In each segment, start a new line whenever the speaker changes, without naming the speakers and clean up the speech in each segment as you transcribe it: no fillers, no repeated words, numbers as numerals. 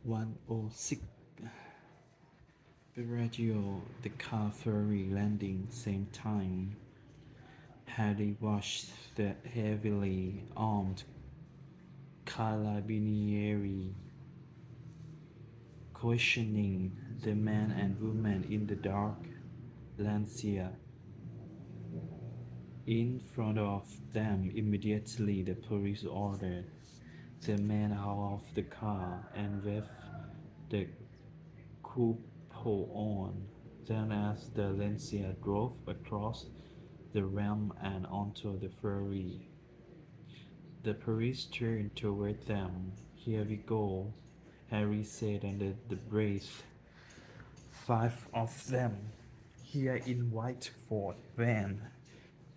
106 Bellagio, the car ferry landing same time. Harry watched the heavily armed carabinieri questioning the man and woman in the dark Lancia. In front of them, immediately the police ordered the man out of the car and left the couple on. Then, as the Lancia drove across the ramp and onto the ferry, the police turned toward them. Here we go, Harry said under the breath. 5 of them, here in white Ford van,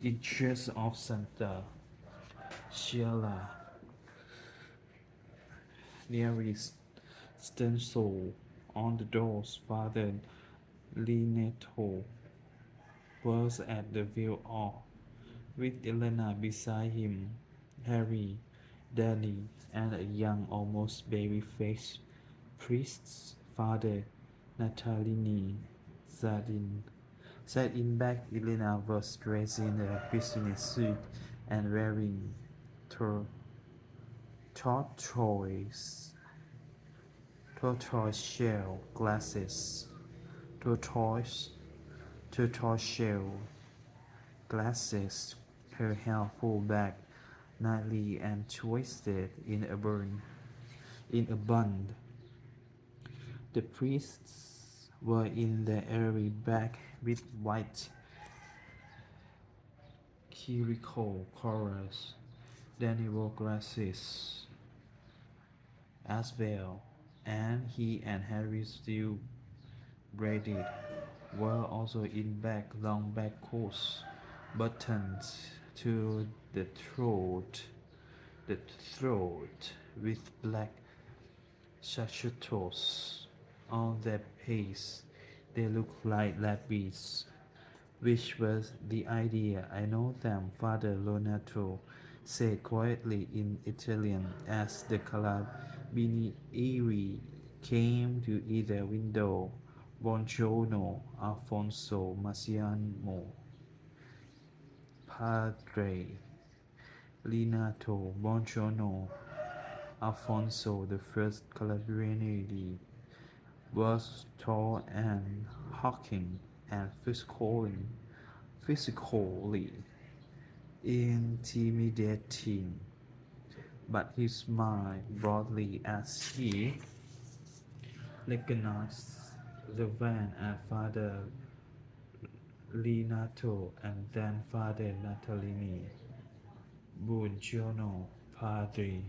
in church of Santa Sheila, nearest stencil on the doors. Father Lineto was at the wheel with Elena beside him. Harry, Danny, and a young, almost baby-faced priest, Father Natalini, sat in back. Elena was dressed in a business suit and wearing tortoise shell glasses. Tortoise shell glasses. Her hair pulled back neatly and twisted in a bun. The priests were in the airy back with white clerical collars. Danny wore glasses as well, and he and Harry still braided were also in long back coats, buttoned to the throat with black sacerdotes. On their face, they looked like rabbits, which was the idea. I know them, Father Lonato said quietly in Italian as the carabinieri came to either window. Buongiorno, Alfonso Massiamo, Padre Linato. Buongiorno, Alfonso. The first carabinieri was tall and hulking and physically intimidating, but he smiled broadly as he recognized the van and Father Linato and then Father Natalini. Buongiorno, Padre.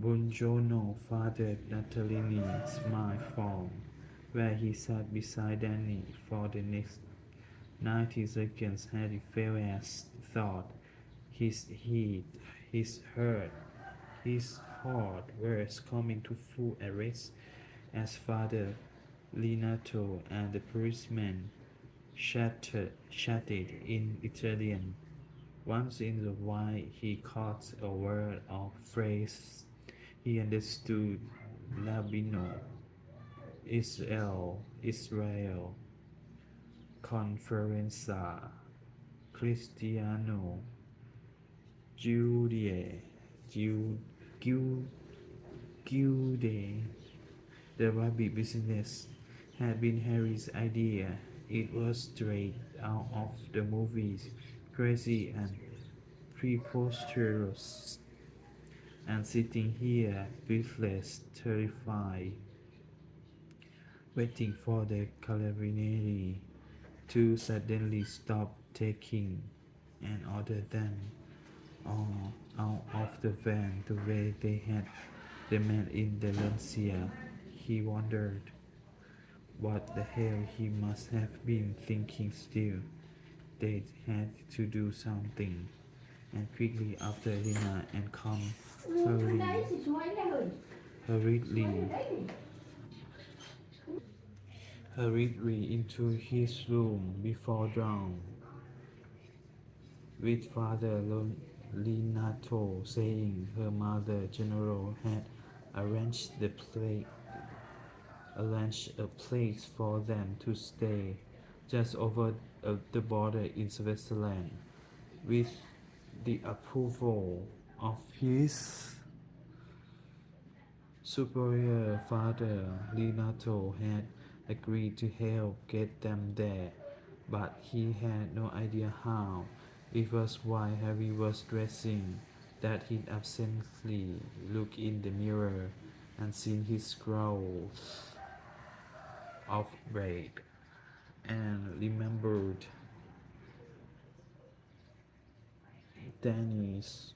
Buongiorno, Father Natalini smiled from where he sat beside Danny. For the next 90 seconds, Harry felt as thought. His head, his heart was coming to full arrest as Father Linato and the policeman chatted in Italian. Once in a while he caught a word or phrase he understood. Labino, Israel, Conferenza, Cristiano, Jude, Jude, The rabbit business had been Harry's idea. It was straight out of the movies, crazy and preposterous. And sitting here, breathless, terrified, waiting for the carabinieri to suddenly stop taking an order, then out of the van the way they had the man in the Lancia. He wondered what the hell he must have been thinking. Still, they had to do something, and quickly after dinner and come hurriedly into his room before dawn with Father Linato, saying her mother general had arranged the play arranged a place for them to stay just over the border in Switzerland. With the approval of his superior father, Leonardo had agreed to help get them there, but he had no idea how. It was while Harry was dressing that he absently looked in the mirror and seen his growth of braid, and remembered Danny's.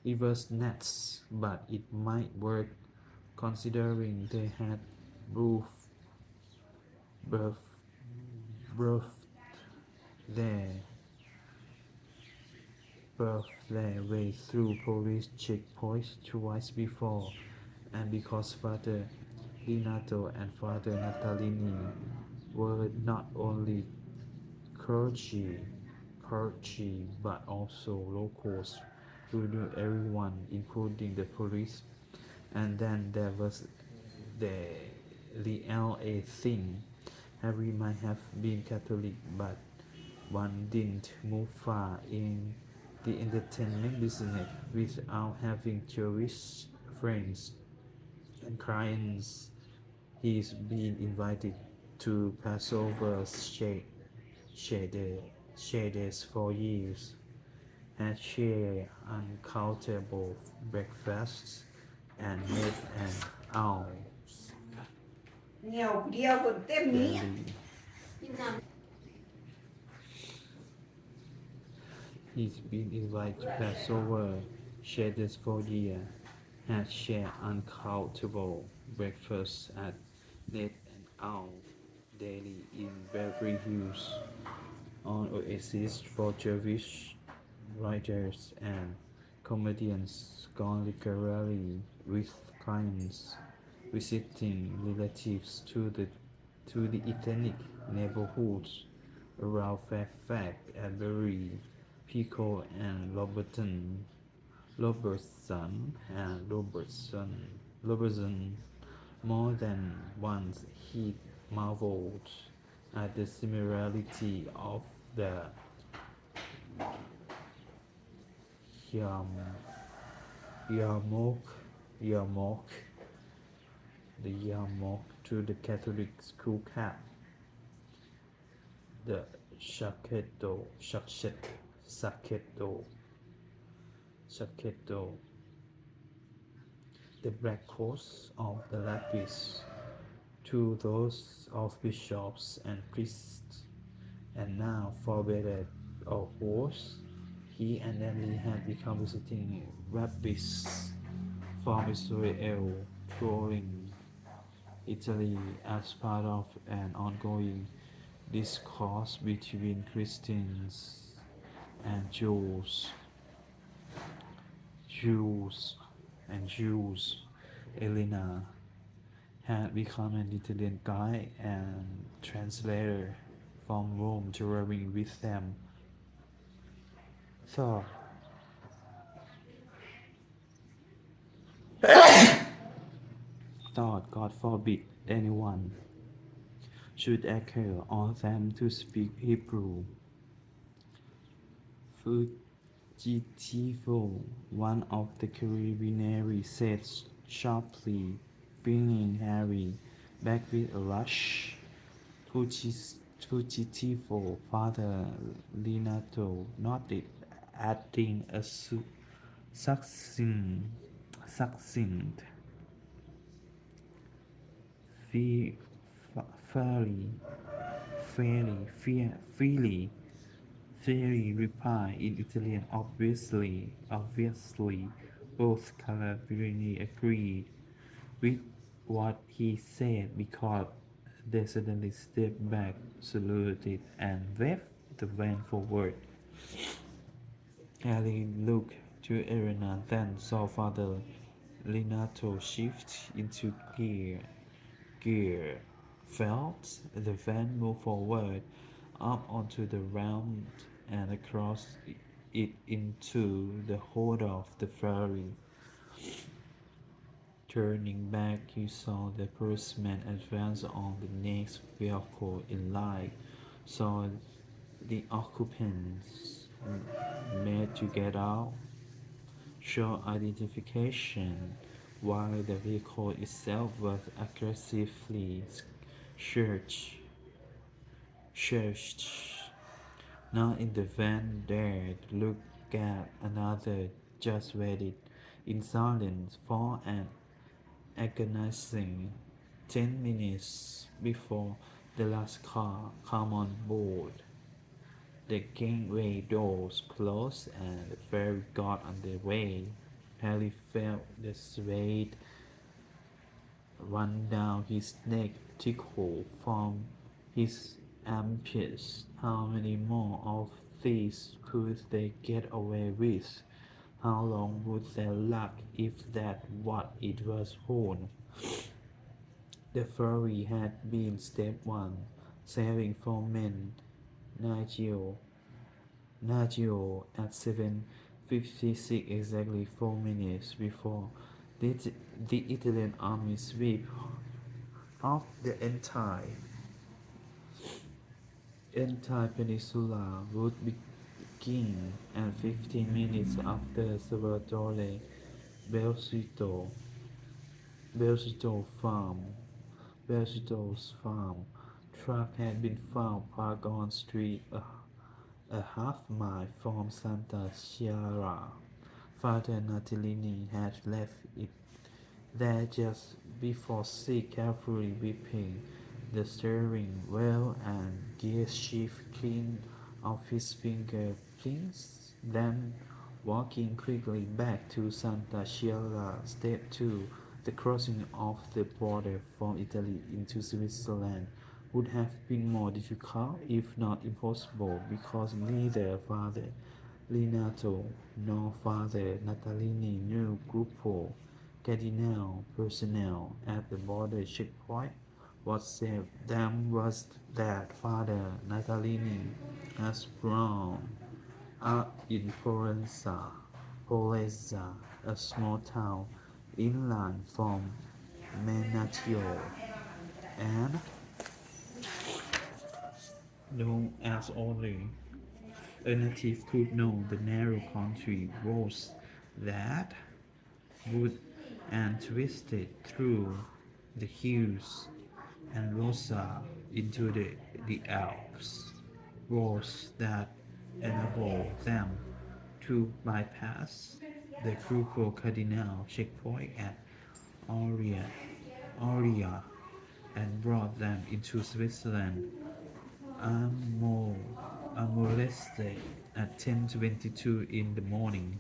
It was nuts, but it might work considering they had both birth, birth their birth their way through police checkpoints twice before, and because Father Linato and Father Natalini were not only clergy, but also locals who knew everyone, including the police. And then there was the LA thing. Harry might have been Catholic, but one didn't move far in the entertainment business without having Jewish friends and clients. He's been invited to Passover shades for years, had shared uncountable breakfasts, and met an owl
เหนียวเดียวคนเต็มนี้
daily. He's been invited to Passover shades for years, had shared uncountable breakfasts at Net and Owl daily in Beverly Hills, on Oasis for Jewish writers and comedians gone regularly with clients visiting relatives to the ethnic neighborhoods around Fairfax, Albury, Pico, and Robertson. More than once he marveled at the similarity of the Yarm- Yarmouk, Yarmouk, the Yarmouk to the Catholic school cap, the Shaketo, Shaketo, the black coats of the lapis, to those of bishops and priests. And now, for better or worse, he and Emily had become visiting rabbis from Israel, touring Italy as part of an ongoing discourse between Christians and Jews and Jews. Elena had become an Italian guide and translator from Rome, touring with them. Thought, God forbid anyone should occur or them to speak Hebrew. Fugitivo, one of the carabinieri, said sharply, bringing Harry back with a rush. Fugitivo, Father Linato nodded, adding a succinct, fe- fairly, freely reply in Italian. Obviously, both Calabrini agreed with what he said because they suddenly stepped back, saluted, and waved the van forward. Harry looked to Elena, then saw Father Linato shift into gear, felt the van move forward, up onto the ramp and across it into the hold of the ferry. Turning back, he saw the policeman advance on the next vehicle in line, saw the occupants made to get out, show identification, while the vehicle itself was aggressively searched. searched. Now in the van dared look at another, just waited in silence for an agonizing 10 minutes before the last car come on board. The gangway doors closed and the ferry got underway. Harry felt the sweat run down his neck, tickle from his armpits. How many more of these could they get away with? How long would they last if that what it was for? The ferry had been step one, saving four men. Nigel, Nigel at 7:56, exactly 4 minutes before the, the Italian army sweep off the entire peninsula would begin, and 15 minutes after Salvatore Belsito, Belsito farm, Belsito's farm truck had been found parked on street a half-mile from Santa Chiara. Father Natalini had left it there just before 6, carefully whipping the steering wheel and gear shift clean of his fingerprints, then walking quickly back to Santa Chiara. Step 2. The crossing of the border from Italy into Switzerland would have been more difficult, if not impossible, because neither Father Linato nor Father Natalini knew Gruppo Cardinal personnel at the border checkpoint. What saved them was that Father Natalini has grown up in Polezza, a small town inland from Menaccio, and known as only a native could know the narrow country roads that would and twisted through the hills and Rosa into the Alps, roads that enabled them to bypass the Gruppo Cardinal checkpoint at Auria, Auria and brought them into Switzerland. Amoleste at 10:22 in the morning.